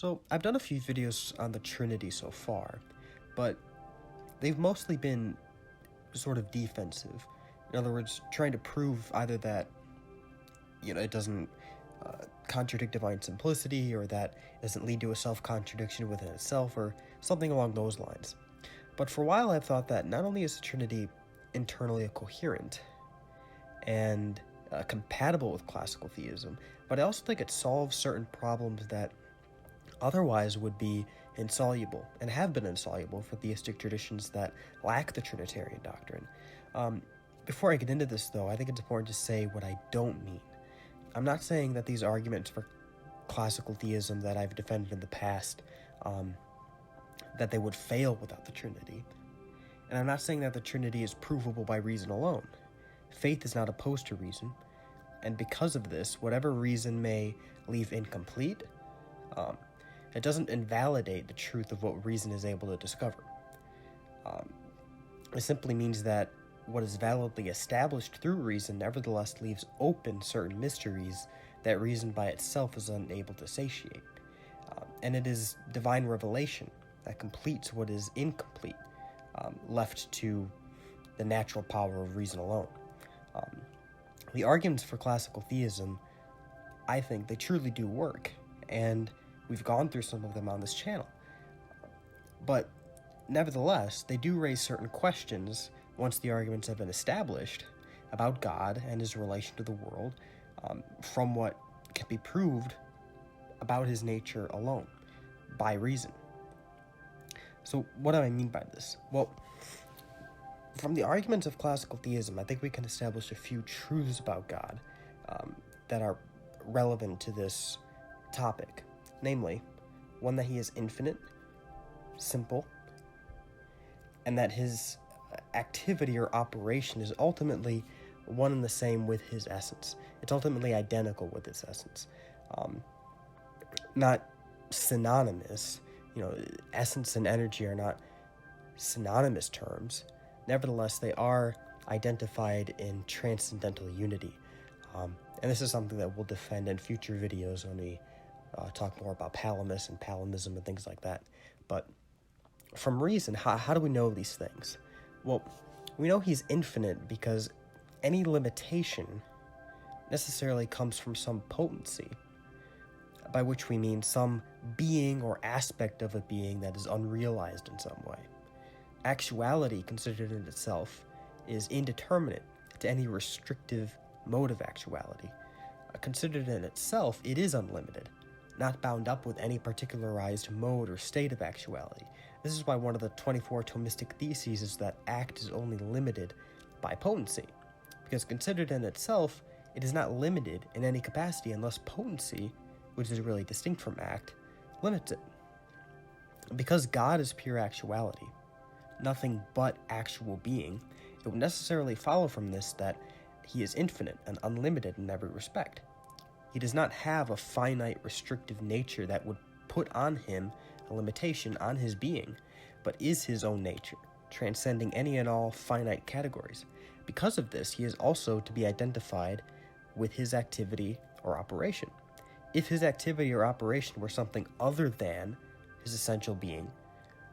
So, I've done a few videos on the Trinity so far, but they've mostly been sort of defensive. In other words, trying to prove either that, it doesn't contradict divine simplicity, or that it doesn't lead to a self-contradiction within itself, or something along those lines. But for a while, I've thought that not only is the Trinity internally coherent and compatible with classical theism, but I also think it solves certain problems that otherwise would be insoluble, and have been insoluble for theistic traditions that lack the Trinitarian doctrine. Before I get into this, though, I think it's important to say what I don't mean. I'm not saying that these arguments for classical theism that I've defended in the past, that they would fail without the Trinity. And I'm not saying that the Trinity is provable by reason alone. Faith is not opposed to reason, and because of this, whatever reason may leave incomplete, it doesn't invalidate the truth of what reason is able to discover. It simply means that what is validly established through reason nevertheless leaves open certain mysteries that reason by itself is unable to satiate. And it is divine revelation that completes what is incomplete, left to the natural power of reason alone. The arguments for classical theism, I think they truly do work, and we've gone through some of them on this channel. But nevertheless, they do raise certain questions once the arguments have been established about God and his relation to the world, from what can be proved about his nature alone, by reason. So what do I mean by this? Well, from the arguments of classical theism, I think we can establish a few truths about God that are relevant to this topic. Namely, one, that he is infinite, simple, and that his activity or operation is ultimately one and the same with his essence. It's ultimately identical with its essence. Not synonymous. Essence and energy are not synonymous terms. Nevertheless, they are identified in transcendental unity. And this is something that we'll defend in future videos when we talk more about Palamas and Palamism and things like that. But from reason, how do we know these things? Well, we know he's infinite because any limitation necessarily comes from some potency, by which we mean some being or aspect of a being that is unrealized in some way. Actuality, considered in itself, is indeterminate to any restrictive mode of actuality. Considered in itself, it is unlimited, not bound up with any particularized mode or state of actuality. This is why one of the 24 Thomistic theses is that act is only limited by potency, because considered in itself, it is not limited in any capacity unless potency, which is really distinct from act, limits it. Because God is pure actuality, nothing but actual being, it would necessarily follow from this that he is infinite and unlimited in every respect. He does not have a finite, restrictive nature that would put on him a limitation on his being, but is his own nature, transcending any and all finite categories. Because of this, he is also to be identified with his activity or operation. If his activity or operation were something other than his essential being,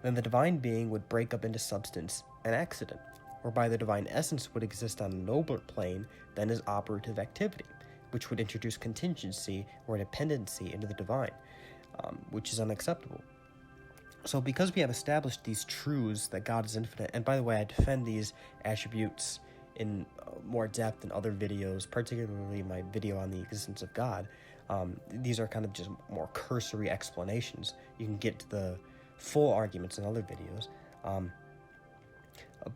then the divine being would break up into substance and accident, whereby the divine essence would exist on a nobler plane than his operative activity, which would introduce contingency or dependency into the divine, which is unacceptable. So because we have established these truths that God is infinite, and by the way, I defend these attributes in more depth in other videos, particularly my video on the existence of God. These are kind of just more cursory explanations. You can get to the full arguments in other videos.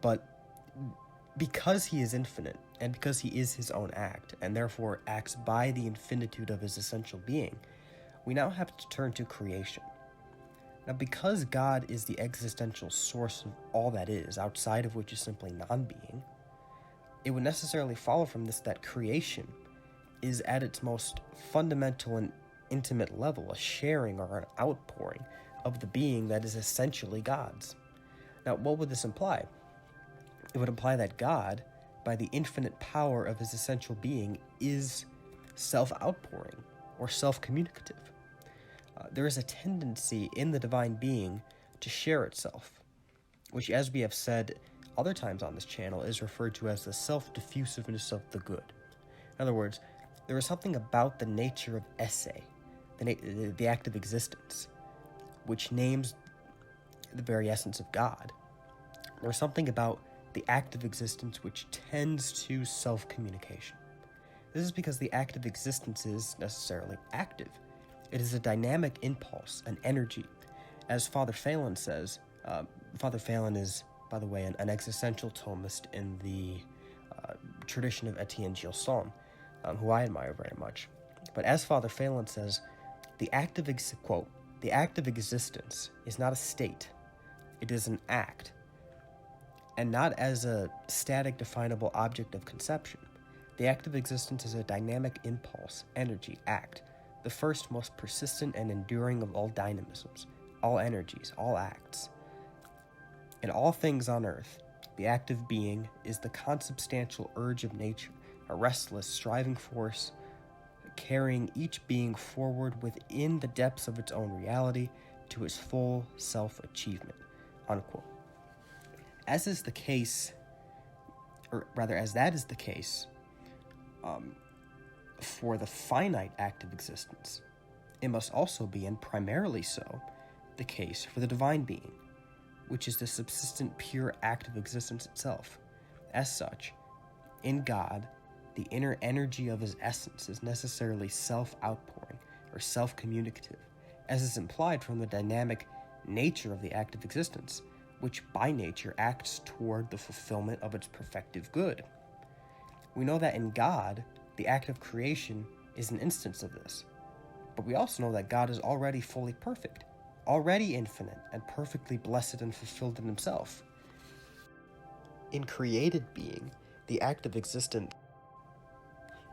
But because he is infinite, and because he is his own act, and therefore acts by the infinitude of his essential being, we now have to turn to creation. Now, because God is the existential source of all that is, outside of which is simply non-being, it would necessarily follow from this that creation is at its most fundamental and intimate level a sharing or an outpouring of the being that is essentially God's. Now, what would this imply? It would imply that God, by the infinite power of his essential being, is self-outpouring or self-communicative. There is a tendency in the divine being to share itself, which, as we have said other times on this channel, is referred to as the self-diffusiveness of the good. In other words, there is something about the nature of esse, the act of existence, which names the very essence of God. There is something about the act of existence which tends to self-communication. This is because the act of existence is necessarily active. It is a dynamic impulse, an energy. As Father Phelan says, Father Phelan is, by the way, an existential Thomist in the tradition of Etienne Gilson, who I admire very much. But as Father Phelan says, the act of existence is not a state. It is an act, and not as a static, definable object of conception. The act of existence is a dynamic impulse, energy, act, the first, most persistent and enduring of all dynamisms, all energies, all acts. In all things on earth, the act of being is the consubstantial urge of nature, a restless, striving force, carrying each being forward within the depths of its own reality to its full self-achievement, unquote. As is the case, or rather, as that is the case, for the finite act of existence, it must also be, and primarily so, the case for the divine being, which is the subsistent pure act of existence itself. As such, in God, the inner energy of his essence is necessarily self-outpouring or self-communicative, as is implied from the dynamic nature of the act of existence, which by nature acts toward the fulfillment of its perfective good. We know that in God, the act of creation is an instance of this, but we also know that God is already fully perfect, already infinite, and perfectly blessed and fulfilled in himself. In created being, the act of existence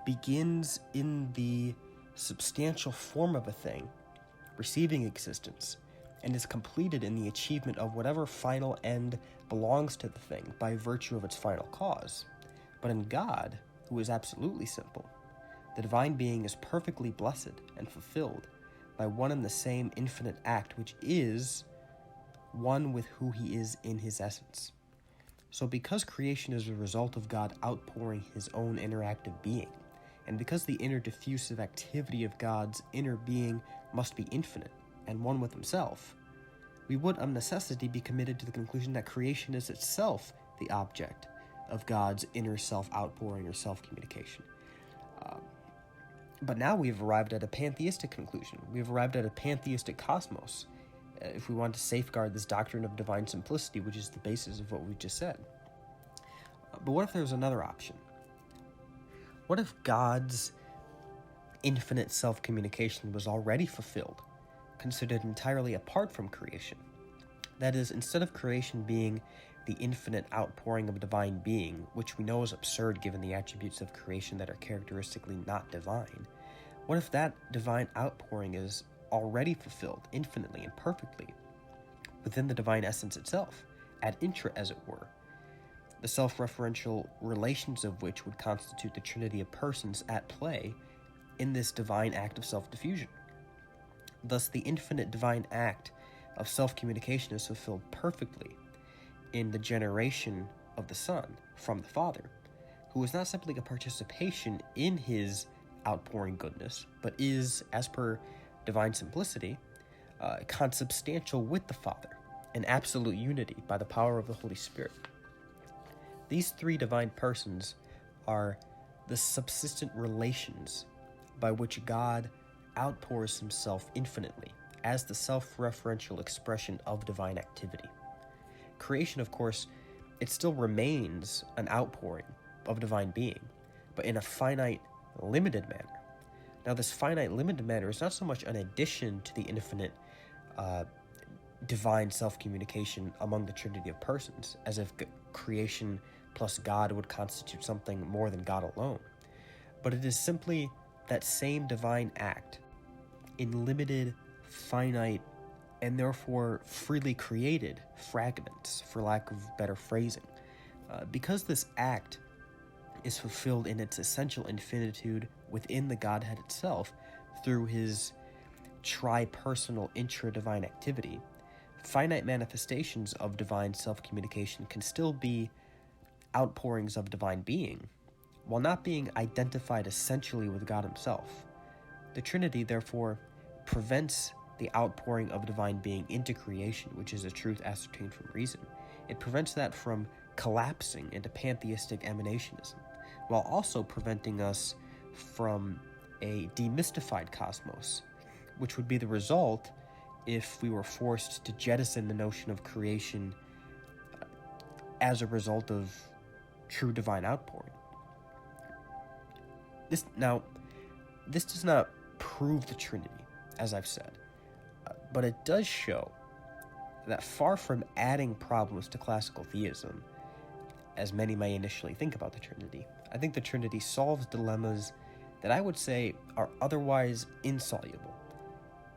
begins in the substantial form of a thing, receiving existence, and is completed in the achievement of whatever final end belongs to the thing by virtue of its final cause. But in God, who is absolutely simple, the divine being is perfectly blessed and fulfilled by one and the same infinite act, which is one with who he is in his essence. So because creation is a result of God outpouring his own interactive being, and because the inner diffusive activity of God's inner being must be infinite and one with himself, we would of necessity be committed to the conclusion that creation is itself the object of God's inner self-outpouring or self-communication. But now we've arrived at a pantheistic conclusion. We've arrived at a pantheistic cosmos, if we want to safeguard this doctrine of divine simplicity, which is the basis of what we've just said. But what if there was another option? What if God's infinite self-communication was already fulfilled, considered entirely apart from creation? That is, instead of creation being the infinite outpouring of divine being, which we know is absurd given the attributes of creation that are characteristically not divine, what if that divine outpouring is already fulfilled infinitely and perfectly within the divine essence itself, ad intra as it were, the self-referential relations of which would constitute the Trinity of persons at play in this divine act of self-diffusion? Thus, the infinite divine act of self-communication is fulfilled perfectly in the generation of the Son from the Father, who is not simply a participation in his outpouring goodness, but is, as per divine simplicity, consubstantial with the Father, in absolute unity by the power of the Holy Spirit. These three divine persons are the subsistent relations by which God outpours himself infinitely as the self-referential expression of divine activity. Creation, of course, it still remains an outpouring of divine being, but in a finite, limited manner. Now, this finite, limited manner is not so much an addition to the infinite divine self-communication among the Trinity of persons, as if creation plus God would constitute something more than God alone, but it is simply that same divine act in limited, finite, and therefore freely created fragments, for lack of better phrasing. Because this act is fulfilled in its essential infinitude within the Godhead itself through his tri-personal intra-divine activity, finite manifestations of divine self-communication can still be outpourings of divine being, while not being identified essentially with God himself. The Trinity, therefore, prevents the outpouring of divine being into creation, which is a truth ascertained from reason. It prevents that from collapsing into pantheistic emanationism, while also preventing us from a demystified cosmos, which would be the result if we were forced to jettison the notion of creation as a result of true divine outpouring. This does not prove the Trinity, as I've said, but it does show that far from adding problems to classical theism, as many may initially think about the Trinity, I think the Trinity solves dilemmas that I would say are otherwise insoluble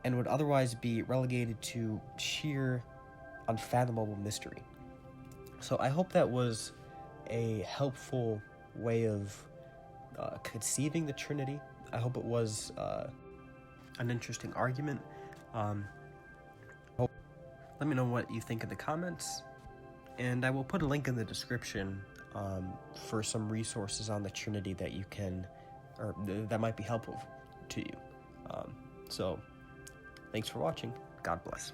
and would otherwise be relegated to sheer unfathomable mystery. So I hope that was a helpful way of conceiving the Trinity. I hope it was an interesting argument. Let me know what you think in the comments, and I will put a link in the description for some resources on the Trinity that you can, or that might be helpful to you. So, thanks for watching. God bless.